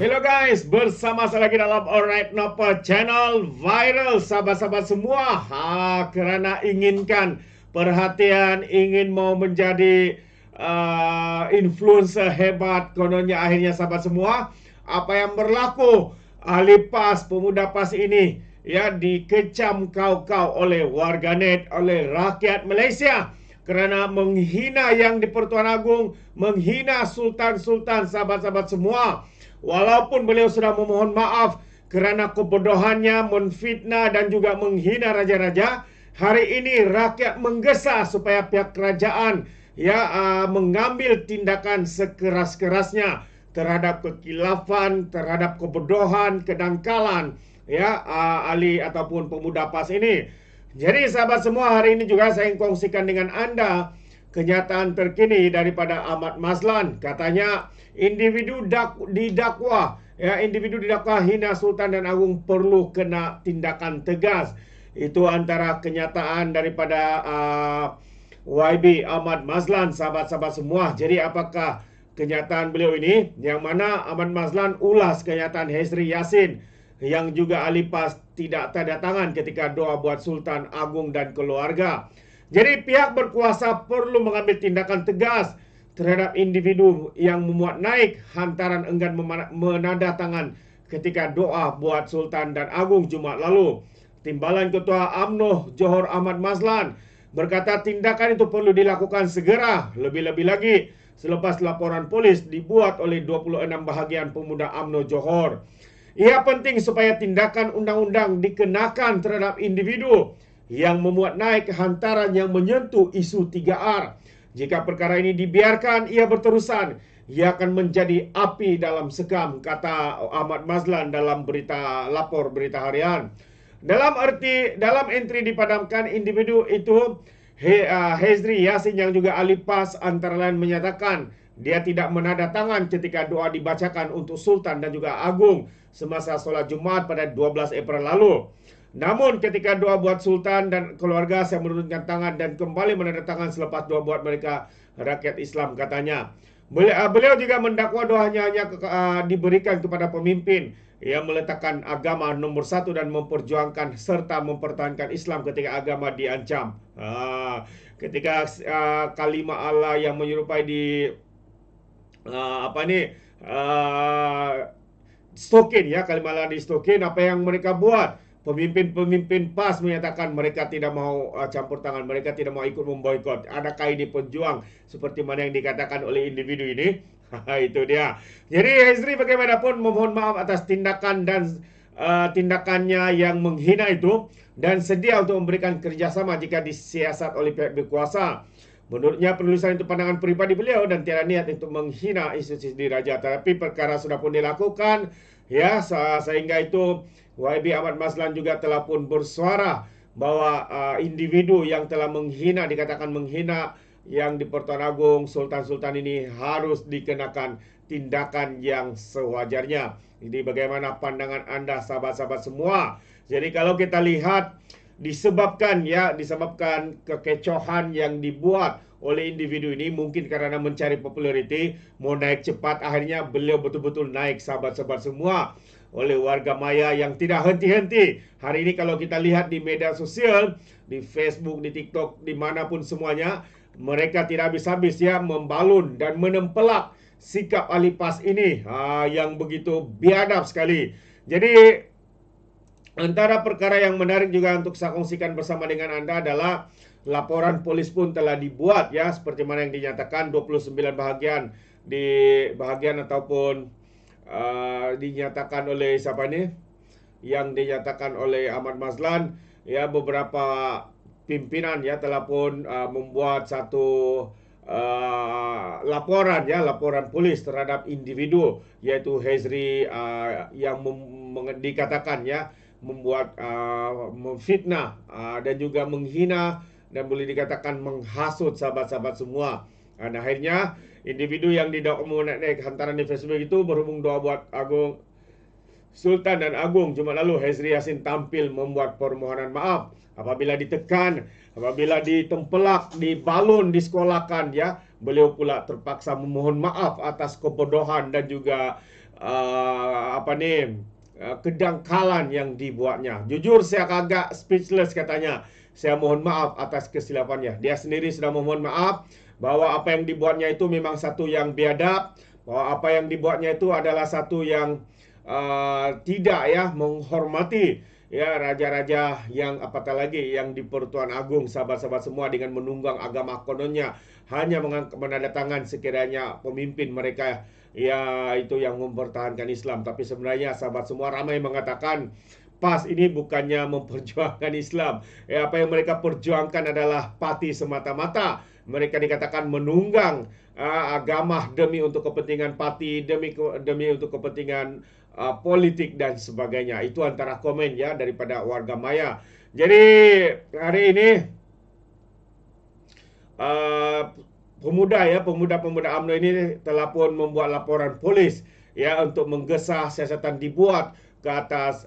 Hello guys, bersama saya lagi dalam Alright Nopo Channel Viral. Sahabat-sahabat semua, kerana inginkan perhatian, ingin mau menjadi influencer hebat, kononnya akhirnya sahabat semua, apa yang berlaku? Ahli PAS, pemuda PAS ini ya dikecam kau-kau oleh warganet, oleh rakyat Malaysia kerana menghina yang di Pertuan Agong, menghina sultan-sultan sahabat-sahabat semua. Walaupun beliau sudah memohon maaf kerana kebodohannya, menfitnah dan juga menghina raja-raja, hari ini rakyat menggesa supaya pihak kerajaan mengambil tindakan sekeras-kerasnya terhadap kekilafan, terhadap kebodohan, kedangkalan ahli ataupun pemuda PAS ini. Jadi sahabat semua, hari ini juga saya ingin kongsikan dengan anda kenyataan terkini daripada Ahmad Mazlan. Katanya individu didakwa hina Sultan dan Agung perlu kena tindakan tegas. Itu antara kenyataan daripada YB Ahmad Mazlan, sahabat-sahabat semua. Jadi apakah kenyataan beliau ini? Yang mana Ahmad Mazlan ulas kenyataan Hezri Yassin yang juga ahli PAS tidak tanda tangan ketika doa buat Sultan Agung dan keluarga. Jadi pihak berkuasa perlu mengambil tindakan tegas terhadap individu yang memuat naik hantaran enggan menandatangan ketika doa buat Sultan dan Agung Jumaat lalu. Timbalan Ketua UMNO Johor Ahmad Mazlan berkata tindakan itu perlu dilakukan segera, lebih-lebih lagi selepas laporan polis dibuat oleh 26 bahagian pemuda UMNO Johor. Ia penting supaya tindakan undang-undang dikenakan terhadap individu yang memuat naik hantaran yang menyentuh isu 3R. Jika perkara ini dibiarkan, ia berterusan, ia akan menjadi api dalam sekam, kata Ahmad Mazlan dalam lapor berita harian. Dalam entry dipadamkan individu itu, Hezri Yassin yang juga ahli PAS antara lain menyatakan dia tidak menandatangan ketika doa dibacakan untuk Sultan dan juga Agung semasa solat Jumaat pada 12 April lalu. Namun ketika doa buat Sultan dan keluarga, saya menurunkan tangan dan kembali menandatangan selepas doa buat mereka rakyat Islam, katanya. Beliau juga mendakwa doanya hanya diberikan kepada pemimpin yang meletakkan agama nomor satu dan memperjuangkan serta mempertahankan Islam ketika agama diancam. Ketika kalimat Allah yang menyerupai di Stokin, kalimat Allah di Stokin, apa yang mereka buat? Pemimpin-pemimpin PAS menyatakan mereka tidak mau campur tangan, mereka tidak mau ikut memboikot. Adakah ini pejuang seperti mana yang dikatakan oleh individu ini? Itu dia. Jadi Hezri bagaimanapun memohon maaf atas tindakan dan tindakannya yang menghina itu dan sedia untuk memberikan kerjasama jika disiasat oleh pihak berkuasa. Menurutnya penulisan itu pandangan pribadi beliau dan tiada niat untuk menghina institusi diraja. Tapi perkara sudah pun dilakukan, sehingga itu YB Ahmad Mazlan juga telah pun bersuara bahwa individu yang telah menghina, dikatakan menghina yang di Pertuan Agong, Sultan-Sultan ini harus dikenakan tindakan yang sewajarnya. Jadi bagaimana pandangan anda sahabat-sahabat semua? Jadi kalau kita lihat disebabkan kekecohan yang dibuat oleh individu ini mungkin karena mencari populariti, mau naik cepat, akhirnya beliau betul-betul naik sahabat-sahabat semua oleh warga maya yang tidak henti-henti. Hari ini kalau kita lihat di media sosial, di Facebook, di TikTok, dimanapun semuanya, mereka tidak habis-habis membalun dan menempelak sikap ahli PAS ini yang begitu biadab sekali. Jadi antara perkara yang menarik juga untuk saya kongsikan bersama dengan anda adalah laporan polis pun telah dibuat seperti mana yang dinyatakan 29 bahagian ataupun dinyatakan oleh siapa nih? Yang dinyatakan oleh Ahmad Mazlan, beberapa pimpinan telah pun membuat satu laporan polis terhadap individu yaitu Hezri yang dikatakan membuat memfitnah dan juga menghina dan boleh dikatakan menghasut sahabat-sahabat semua. Dan akhirnya individu yang didakwa naik hantaran di Facebook itu berhubung doa buat Agung Sultan dan Agung Jumaat lalu, Hezri Yassin tampil membuat permohonan maaf apabila ditekan, apabila ditempelak, dibalun, disekolahkan beliau pula terpaksa memohon maaf atas kebodohan dan juga kedangkalan yang dibuatnya. Jujur saya agak speechless katanya. Saya mohon maaf atas kesilapannya. Dia sendiri sudah memohon maaf bahwa apa yang dibuatnya itu memang satu yang biadab, bahwa apa yang dibuatnya itu adalah satu yang tidak menghormati raja-raja yang apatah lagi yang di Pertuan Agong, sahabat-sahabat semua, dengan menunggang agama kononnya hanya menandatangan sekiranya pemimpin mereka itu yang mempertahankan Islam. Tapi sebenarnya sahabat semua, ramai mengatakan PAS ini bukannya memperjuangkan Islam. Apa yang mereka perjuangkan adalah parti semata-mata. Mereka dikatakan menunggang agama demi untuk kepentingan parti, demi untuk kepentingan politik dan sebagainya. Itu antara komen daripada warga maya. Jadi hari ini pemuda UMNO ini telah pun membuat laporan polis untuk menggesa siasatan dibuat ke atas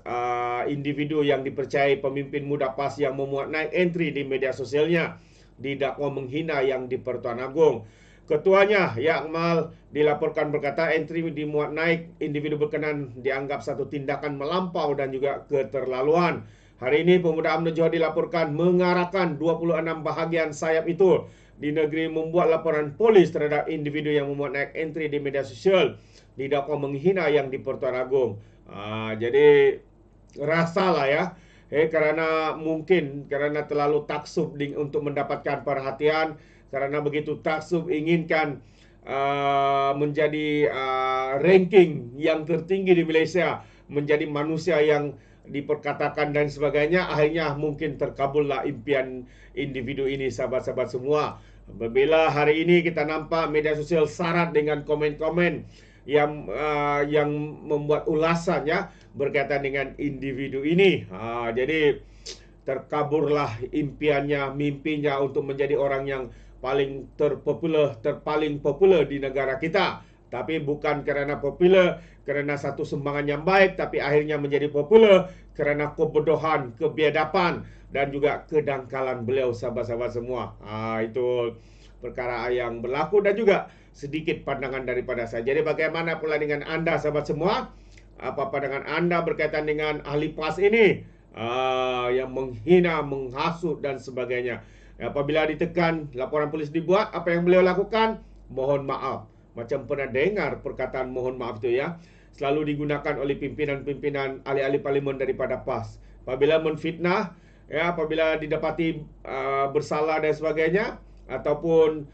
individu yang dipercayai pemimpin muda PAS yang memuat naik entry di media sosialnya, didakwa menghina yang di Pertuan Agong. Ketuanya Akmal dilaporkan berkata entry dimuat naik individu berkenan dianggap satu tindakan melampau dan juga keterlaluan. Hari ini pemuda UMNO Johor dilaporkan mengarahkan 26 bahagian sayap itu di negeri membuat laporan polis terhadap individu yang memuat naik entry di media sosial didakwa menghina yang di Pertuan Agong. Jadi rasalah karena terlalu taksub untuk mendapatkan perhatian, karena begitu taksub inginkan menjadi ranking yang tertinggi di Malaysia, menjadi manusia yang diperkatakan dan sebagainya, akhirnya mungkin terkabullah impian individu ini, sahabat-sahabat semua. Apabila hari ini kita nampak media sosial syarat dengan komen-komen yang membuat ulasan berkaitan dengan individu ini, jadi terkaburlah impiannya, mimpinya untuk menjadi orang yang paling terpaling popular di negara kita. Tapi bukan kerana popular kerana satu sumbangan yang baik, tapi akhirnya menjadi popular kerana kebodohan, kebiadaban dan juga kedangkalan beliau, sahabat-sahabat semua. Itu perkara yang berlaku dan juga sedikit pandangan daripada saya. Jadi bagaimana pula dengan anda, sahabat semua? Apa pandangan anda berkaitan dengan ahli PAS ini yang menghina, menghasut dan sebagainya? Apabila ditekan, laporan polis dibuat, apa yang beliau lakukan? Mohon maaf. Macam pernah dengar perkataan mohon maaf itu selalu digunakan oleh pimpinan-pimpinan ahli-ahli parlimen daripada PAS. Apabila menfitnah, apabila didapati bersalah dan sebagainya, ataupun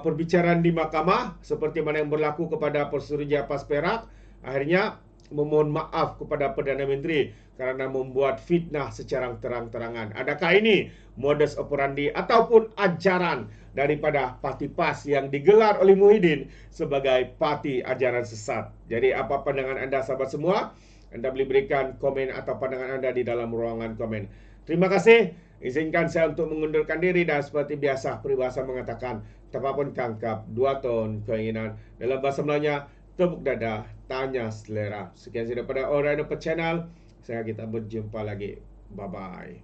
perbicaraan di mahkamah seperti mana yang berlaku kepada Persuruhjaya PAS Perak, akhirnya memohon maaf kepada Perdana Menteri kerana membuat fitnah secara terang-terangan. Adakah ini modus operandi ataupun ajaran daripada parti PAS yang digelar oleh Muhyiddin sebagai parti ajaran sesat? Jadi apa pandangan anda, sahabat semua? Anda boleh berikan komen atau pandangan anda di dalam ruangan komen. Terima kasih. Izinkan saya untuk mengundurkan diri dan seperti biasa peribahasa mengatakan tapapun kangkap, dua ton keinginan. Dalam bahasa Melayunya, tepuk dada, tanya selera. Sekian saja daripada Orang Dapat Channel. Kita berjumpa lagi. Bye-bye.